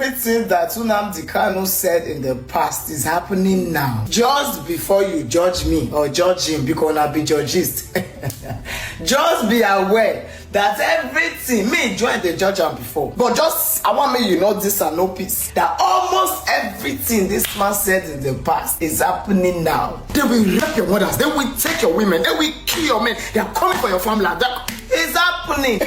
Everything that Nnamdi Kanu said in the past is happening now. Just before you judge me or judge him, because I be judgist. Just be aware that everything, me joined the judge am before, but just I want me, you know, this and no peace, that almost everything this man said in the past is happening now. They will rape your mothers, they will take your women, they will kill your men, they are coming for your family. It's happening.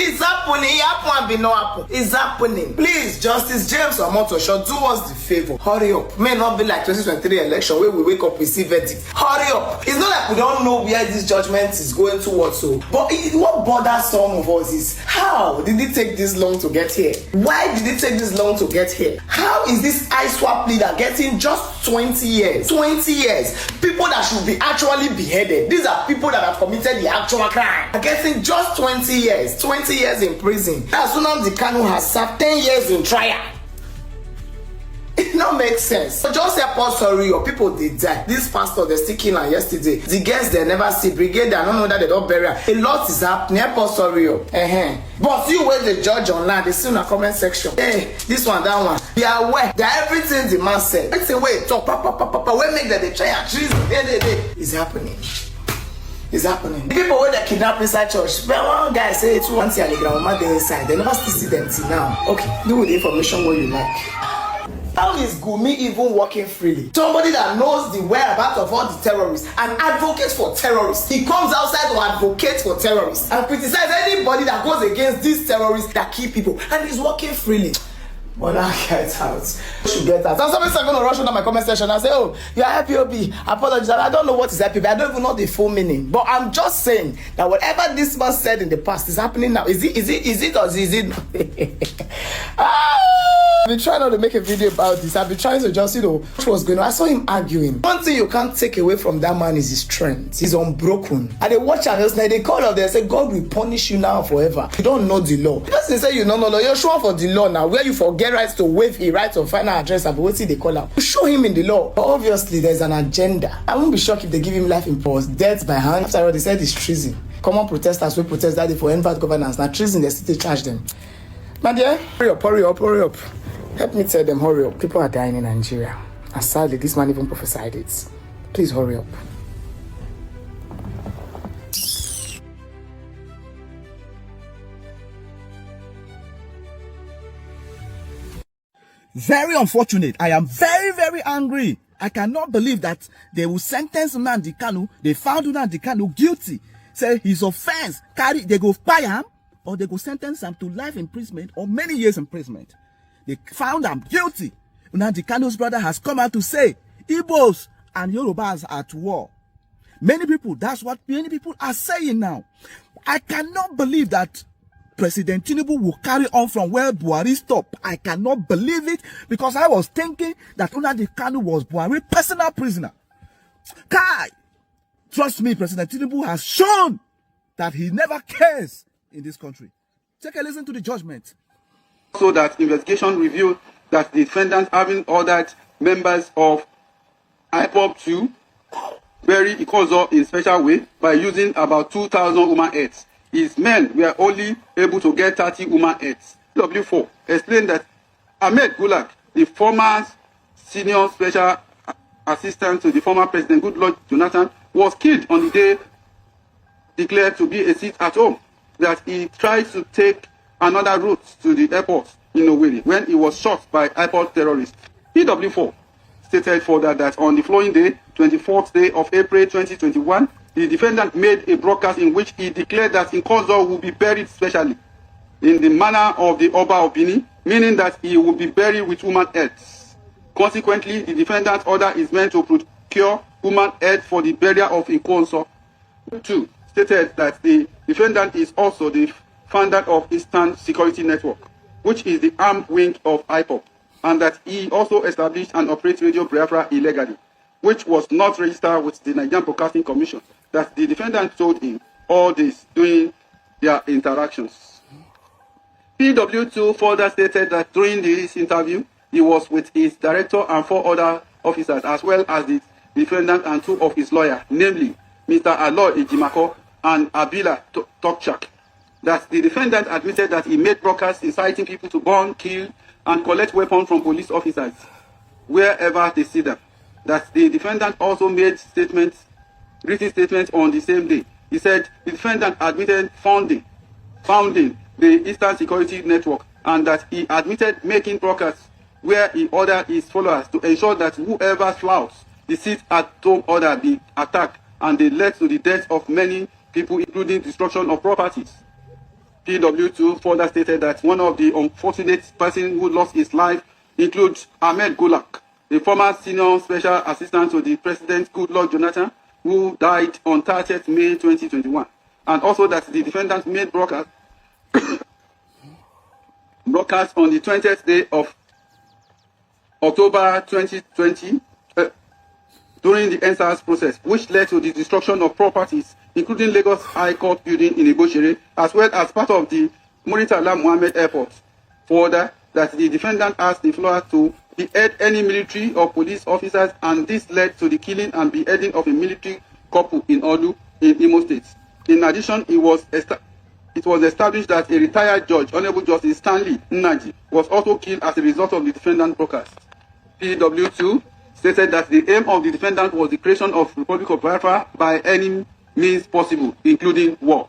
It's happening. It happen and be no happen. It's happening. Please, Justice James Omotosho, do us the favor. Hurry up. May not be like 2023 election where we wake up, we see verdict. Hurry up. It's not like we don't know where this judgment is going towards. So, but what bothers some of us is, how did it take this long to get here? Why did it take this long to get here? How is this ISWAP leader getting just 20 years? 20 years. People that should be actually beheaded. These are people that have committed the actual crime. Are getting just 20 years. 20 years in prison. As Nnamdi Kanu has served 10 years in trial. It not make sense. So just help us hurry up. People they die. This pastor they still kill am yesterday. The guests they never see. Brigade I don't know that they don't bury her. A lot is happening. Help us hurry up. But you wait the judge online. They see in the comment section. Hey, this one, that one. Be aware that everything the man said. Everything wait talk. Papa. We make that they try and treason. It's happening. It's happening. The people where they kidnap inside church, well, one guy say 2 months and the grandma they inside. They never still see them till now. Okay, do with the information what you like. How is Gumi even working freely? Somebody that knows the whereabouts of all the terrorists and advocates for terrorists. He comes outside to advocate for terrorists and criticize anybody that goes against these terrorists that kill people. And he's working freely. But now get out. You should get out. And somebody's going to rush into my comment section and say, oh, you are happy, apologize. I don't know what is happy, I don't even know the full meaning. But I'm just saying that whatever this man said in the past is happening now. Is it or is it not? I've been trying not to make a video about this. I've been trying to just, what was going on. I saw him arguing. One thing you can't take away from that man is his strength. He's unbroken. And they watch and they call up there and say, God will punish you now forever. You don't know the law. The person say you don't know the law. You're sure for the law now. Where you forget rights to waive a right of final address and what they call out. You show him in the law. But obviously there's an agenda. I won't be shocked if they give him life imprisonment, death by hand. After all, they said it's treason. Common protesters will protest that day for invert governance. Now treason, they still charge them. My dear, hurry up. Help me tell them, hurry up. People are dying in Nigeria. And sadly, this man even prophesied it. Please hurry up. Very unfortunate. I am very, very angry. I cannot believe that they will sentence Nnamdi Kanu. They found Nnamdi Kanu guilty. Say his offense, they go fire him, or they go sentence him to life imprisonment or many years imprisonment. They found him guilty. Nnamdi Kanu's brother has come out to say, Igbos and Yorubas are at war. Many people, that's what many people are saying now. I cannot believe that President Tinubu will carry on from where Buhari stopped. I cannot believe it, because I was thinking that Nnamdi Kanu was Buhari's personal prisoner. Kai! Trust me, President Tinubu has shown that he never cares in this country. Take a listen to the judgment. So that investigation revealed that the defendants having ordered members of IPOB to bury Ikozo in special way by using about 2,000 human heads. His men were only able to get 30 human heads. W4 explained that Ahmed Gulag, the former senior special assistant to the former President Goodluck Jonathan, was killed on the day declared to be a seat at home. That he tried to take another route to the airport in Owerri when he was shot by IPOB terrorists. PW4 stated further that on the following day, 24th day of April 2021, the defendant made a broadcast in which he declared that Nkozo will be buried specially in the manner of the Oba of Bini, meaning that he will be buried with human heads. Consequently, the defendant ordered his men to procure human heads for the burial of Nkozo. 2 stated that the defendant is also the founder of Eastern Security Network, which is the armed wing of IPOB, and that he also established and operates Radio Biafra illegally, which was not registered with the Nigerian Broadcasting Commission. That the defendant told him all this during their interactions. PW2 further stated that during this interview, he was with his director and 4 other officers, as well as the defendant and 2 of his lawyers, namely Mr. Aloy Ejimako and Abila Tokchak. that the defendant admitted that he made broadcasts inciting people to burn, kill, and collect weapons from police officers wherever they see them. That the defendant also made written statements on the same day. He said the defendant admitted founding the Eastern Security Network, and that he admitted making broadcasts where he ordered his followers to ensure that whoever flouts the sit-at-home order be attacked, and they led to the death of many people, including destruction of properties. PW2 further stated that one of the unfortunate persons who lost his life includes Ahmed Gulak, a former senior special assistant to the President Goodluck Jonathan, who died on 30th May 2021. And also that the defendant made broadcast on the 20th day of October 2020 during the NSAS process, which led to the destruction of properties, including Lagos High Court building in Igoshere, as well as part of the Muritala Mohammed Airport. Further, that the defendant asked the floor to behead any military or police officers, and this led to the killing and beheading of a military couple in Olu, in Imo State. In addition, it was established that a retired judge, Honorable Justice Stanley Nnaji, was also killed as a result of the defendant's broadcast. PW2 stated that the aim of the defendant was the creation of Republic of Biafra by any means possible, including war.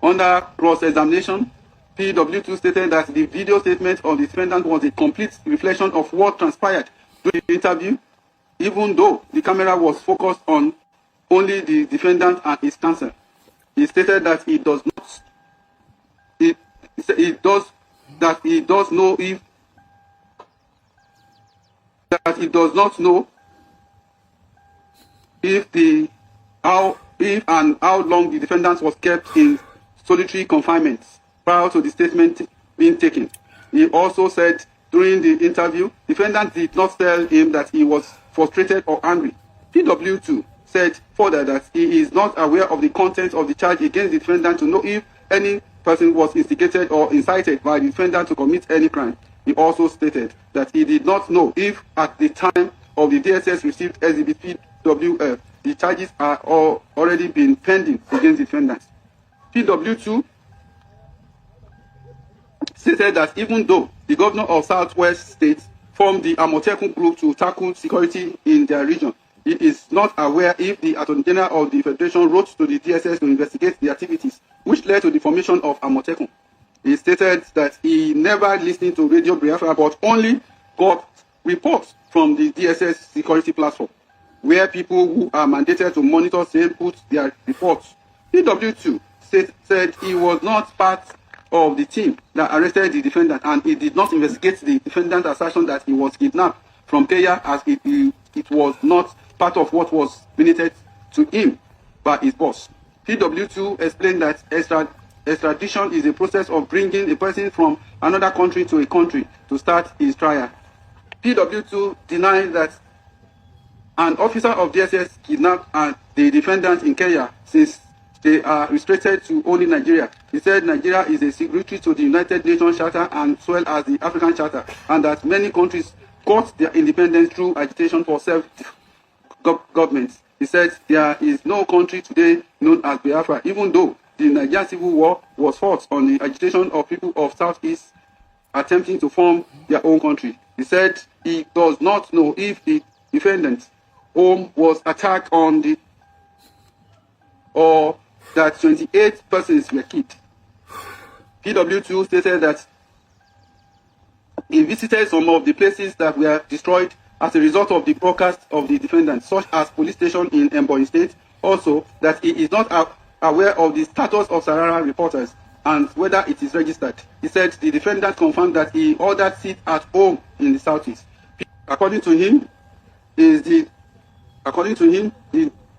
Under cross-examination, PW2 stated that the video statement of the defendant was a complete reflection of what transpired during the interview, even though the camera was focused on only the defendant and his counsel. He stated that he does not know if and how long the defendant was kept in solitary confinement prior to the statement being taken. He also said during the interview, the defendant did not tell him that he was frustrated or angry. PW2 said further that he is not aware of the content of the charge against the defendant to know if any person was instigated or incited by the defendant to commit any crime. He also stated that he did not know if at the time of the DSS received exhibit PWF, the charges are already been pending against the defendants. PW2 stated that even though the governor of Southwest States formed the Amotekun group to tackle security in their region, he is not aware if the Attorney General of the Federation wrote to the DSS to investigate the activities, which led to the formation of Amotekun. He stated that he never listened to Radio Biafra, but only got reports from the DSS security platform, where people who are mandated to monitor same put their reports. PW2 said he was not part of the team that arrested the defendant, and he did not investigate the defendant's assertion that he was kidnapped from Kenya, as it was not part of what was related to him by his boss. PW2 explained that extradition is a process of bringing a person from another country to a country to start his trial. PW2 denied that an officer of DSS kidnapped the defendant in Kenya, since they are restricted to only Nigeria. He said Nigeria is a signatory to the United Nations Charter as well as the African Charter, and that many countries got their independence through agitation for self-government. He said there is no country today known as Biafra, even though the Nigerian Civil War was fought on the agitation of people of Southeast attempting to form their own country. He said he does not know if the defendant's home was attacked or that 28 persons were killed. PW2 stated that he visited some of the places that were destroyed as a result of the broadcast of the defendant, such as police station in Ebonyi State. Also, that he is not aware of the status of Sarara reporters and whether it is registered. He said the defendant confirmed that he ordered sit at home in the Southeast. According to him, the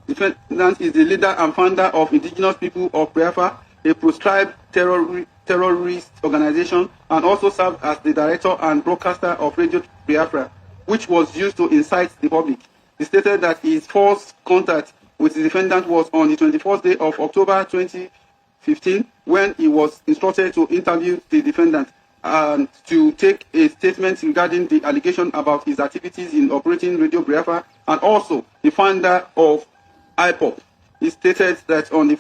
defendant is the leader and founder of Indigenous People of Biafra, a proscribed terrorist organization, and also served as the director and broadcaster of Radio Biafra, which was used to incite the public. He stated that his first contact with the defendant was on the 24th day of October 2015, when he was instructed to interview the defendant and to take a statement regarding the allegation about his activities in operating Radio Biafra, and also the founder of IPOP. He stated that on the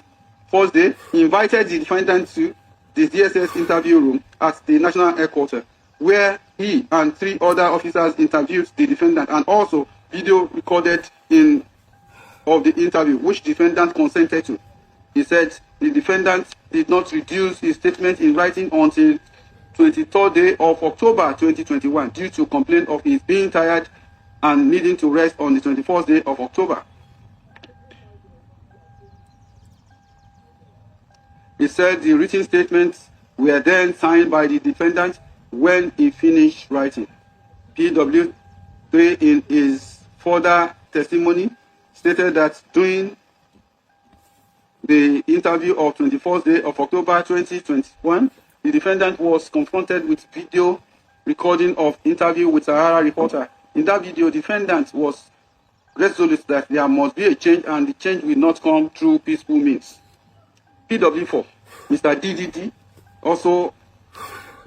first day, he invited the defendant to the DSS interview room at the national headquarters, where he and 3 other officers interviewed the defendant, and also video recorded of the interview, which defendant consented to. He said the defendant did not reduce his statement in writing until 23rd day of October 2021 due to complaint of his being tired and needing to rest on the 21st day of October. He said the written statements were then signed by the defendant when he finished writing. PW3 in his further testimony stated that during the interview of 24th day of October 2021, the defendant was confronted with video recording of interview with Sahara reporter. In that video, defendant was resolute that there must be a change and the change will not come through peaceful means. PW4, Mr. DDD, also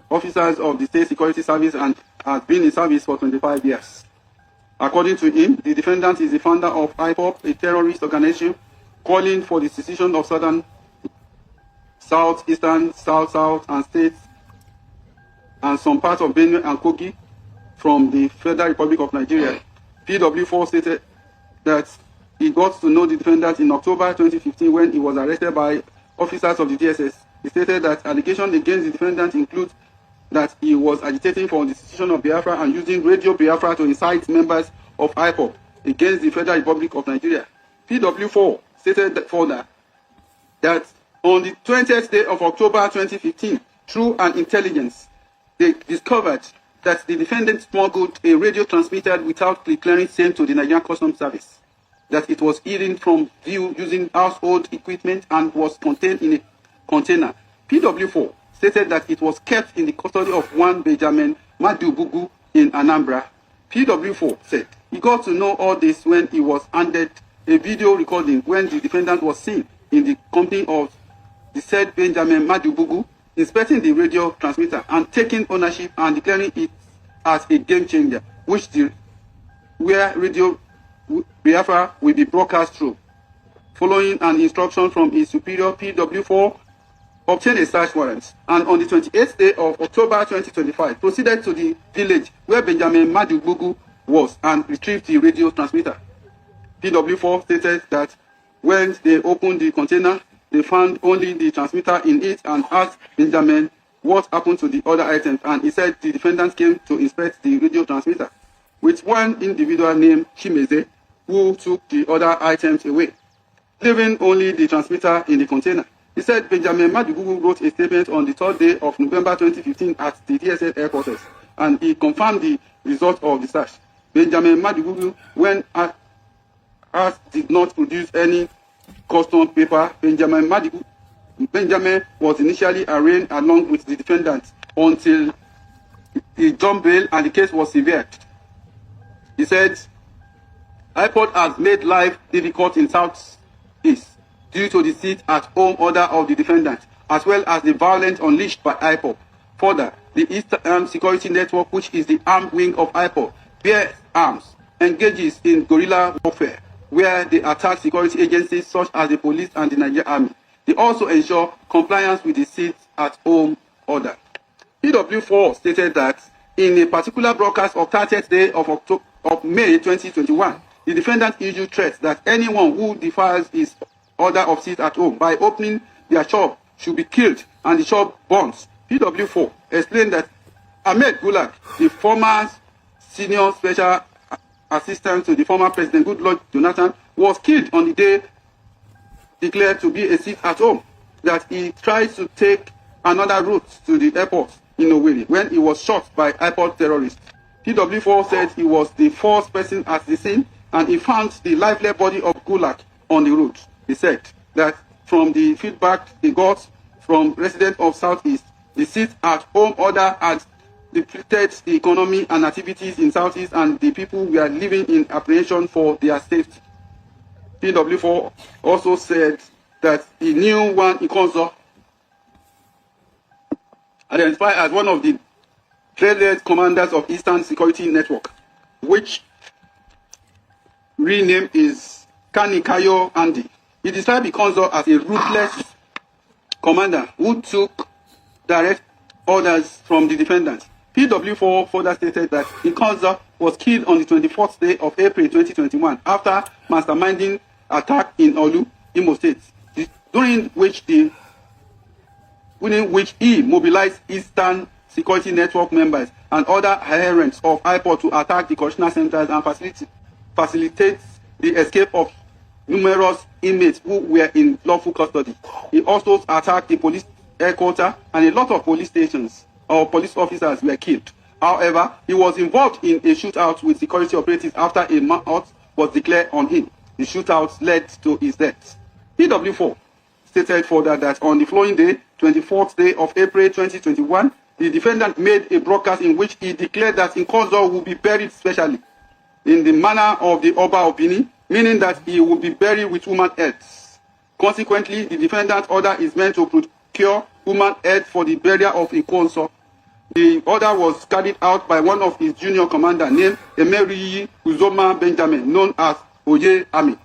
officers of the State Security Service and has been in service for 25 years. According to him, the defendant is the founder of IPOP, a terrorist organization calling for the secession of southern, southeastern, south, and states, and some parts of Benue and Kogi from the Federal Republic of Nigeria. PW4 stated that he got to know the defendant in October 2015 when he was arrested by officers of the DSS. He stated that allegations against the defendant include that he was agitating for the secession of Biafra and using Radio Biafra to incite members of IPOP against the Federal Republic of Nigeria. PW4 stated further that on the 20th day of October 2015, through an intelligence, they discovered that the defendant smuggled a radio transmitter without declaring same to the Nigerian Customs Service, that it was hidden from view using household equipment and was contained in a container. PW4 stated that it was kept in the custody of one Benjamin Madubugu in Anambra. PW4 said he got to know all this when he was handed a video recording when the defendant was seen in the company of the said Benjamin Madubugu inspecting the radio transmitter and taking ownership and declaring it as a game changer, where Radio Biafra will be broadcast through. Following an instruction from his superior, PW4 obtained a search warrant and on the 28th day of October 2025 proceeded to the village where Benjamin Madubugu was and retrieved the radio transmitter. PW4 stated that when they opened the container, they found only the transmitter in it and asked Benjamin what happened to the other items, and he said the defendant came to inspect the radio transmitter with one individual named Chimeze who took the other items away, leaving only the transmitter in the container. He said Benjamin Madubugu wrote a statement on the 3rd day of November 2015 at the DSS headquarters, and he confirmed the result of the search. Benjamin Madubugu, when asked, did not produce any custom paper. Benjamin was initially arraigned along with the defendant until he jumped bail and the case was severed. He said, IPOD has made life difficult in Southeast due to the sit-at-home order of the defendant, as well as the violence unleashed by IPOD. Further, the Eastern Security Network, which is the armed wing of IPOD, bears arms, engages in guerrilla warfare, where they attack security agencies such as the police and the Nigerian army. They also ensure compliance with the sit-at-home order. PW4 stated that in a particular broadcast of 30th day of May 2021, the defendant issued threats that anyone who defies his order of sit-at-home by opening their shop should be killed and the shop burnt. PW4 explained that Ahmed Gulak, the former senior special assistant to the former President Goodluck Jonathan, was killed on the day declared to be a sit-at-home, that he tried to take another route to the airport in Owerri when he was shot by airport terrorists. PW4 said he was the first person at the scene and he found the lifeless body of Gulak on the road. He said that from the feedback he got from residents of Southeast, the sit-at-home order had depleted the economy and activities in Southeast and the people were living in apprehension for their safety. PW4 also said that he knew one Ikonzo, identified as one of the dreaded commanders of Eastern Security Network, which renamed is Kanikayo Andy. He described Ikonzo as a ruthless commander who took direct orders from the defendant. PW4 further stated that Nkanza was killed on the 24th day of April 2021 after masterminding attack in Olu, Imo State, during which he mobilized Eastern Security Network members and other adherents of IPOD to attack the correctional centers and facilitate the escape of numerous inmates who were in lawful custody. He also attacked the police headquarters, and a lot of police stations or police officers were killed. However, he was involved in a shootout with security operatives after a manhunt was declared on him. The shootout led to his death. PW4 stated further that on the following day, 24th day of April 2021, the defendant made a broadcast in which he declared that Nkanza would be buried specially in the manner of the Oba of Benin, meaning that he would be buried with human heads. Consequently, the defendant order is meant to procure human head for the burial of Nkanza. The order was carried out by one of his junior commanders named Emery Uzoma Benjamin, known as Oye Ami.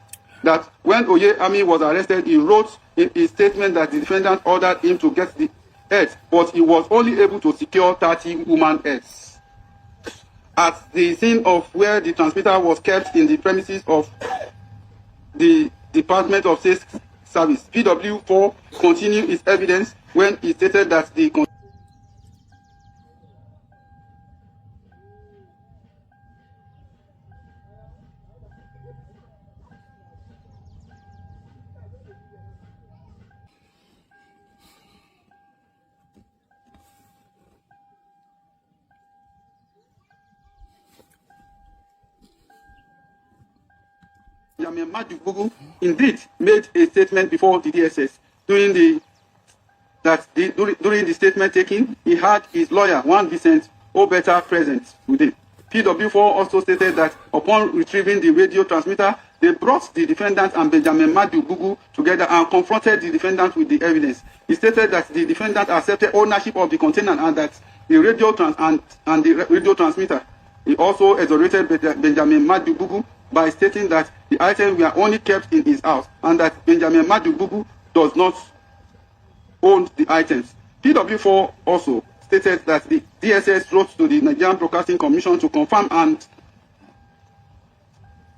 That when Oye Ami was arrested, he wrote in his statement that the defendant ordered him to get the head, but he was only able to secure 30 human heads. At the scene of where the transmitter was kept in the premises of the Department of State Service, PW4 continued its evidence when he stated that the Nnamdi Kanu indeed made a statement before the DSS. During the statement taking, he had his lawyer, one Vincent Obeta, present with him. PW4 also stated that upon retrieving the radio transmitter, they brought the defendant and Benjamin Madubugu together and confronted the defendant with the evidence. He stated that the defendant accepted ownership of the container and that the radio radio transmitter. He also exonerated Benjamin Madubugu by stating that the items were only kept in his house and that Benjamin Madubugu does not own the items. PW4 also stated that the DSS wrote to the Nigerian Broadcasting Commission to confirm and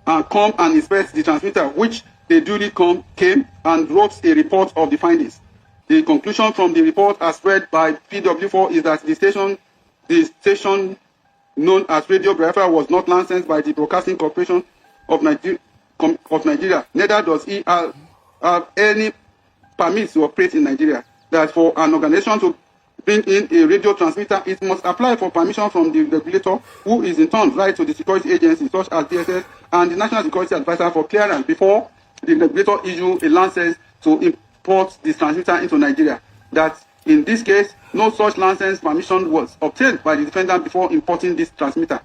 come and inspect the transmitter, which they duly came and wrote a report of the findings. The conclusion from the report as read by PW4 is that the station known as Radio Biafra was not licensed by the Broadcasting Corporation of Nigeria. Neither does he have any permits to operate in Nigeria. That for an organization to bring in a radio transmitter, it must apply for permission from the regulator, who is in turn right to the security agencies such as DSS and the National Security Advisor for clearance before the regulator issue a license to import this transmitter into Nigeria. That in this case, no such license permission was obtained by the defendant before importing this transmitter.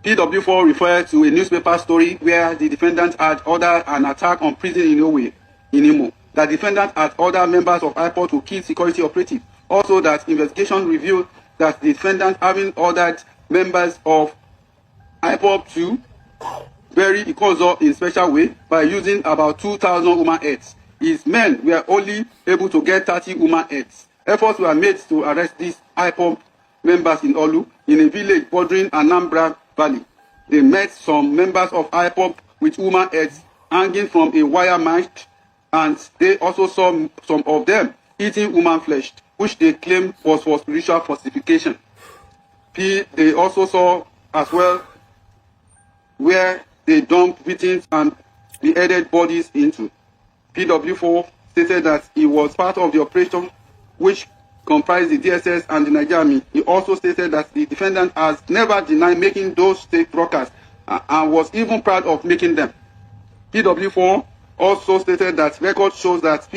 PW4 referred to a newspaper story where the defendant had ordered an attack on prison in Norway, in Imo. The defendant had ordered members of IPOD to kill security operatives. Also, that investigation revealed that the defendant having ordered members of IPOD to bury Nkanza in special way by using about 2,000 human heads. His men were only able to get 30 human heads. Efforts were made to arrest these IPOD members in Olu, in a village bordering Anambra Valley. They met some members of IPOD with human heads hanging from a wire mesh, and they also saw some of them eating human flesh, which they claimed was for spiritual fortification. They also saw as well where they dumped victims and beheaded bodies into. PW4 stated that he was part of the operation which comprised the DSS and the Nigerian Army. He also stated that the defendant has never denied making those state broadcasts and was even proud of making them. PW4 also stated that record shows that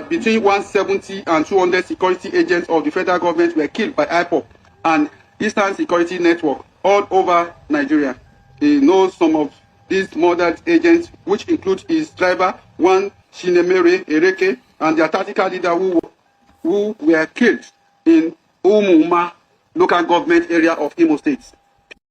between 170 and 200 security agents of the federal government were killed by IPOD and Eastern Security Network all over Nigeria. He knows some of these murdered agents, which include his driver, one Shinemere Ereke, and their tactical leader who were killed in Umuma local government area of Imo State.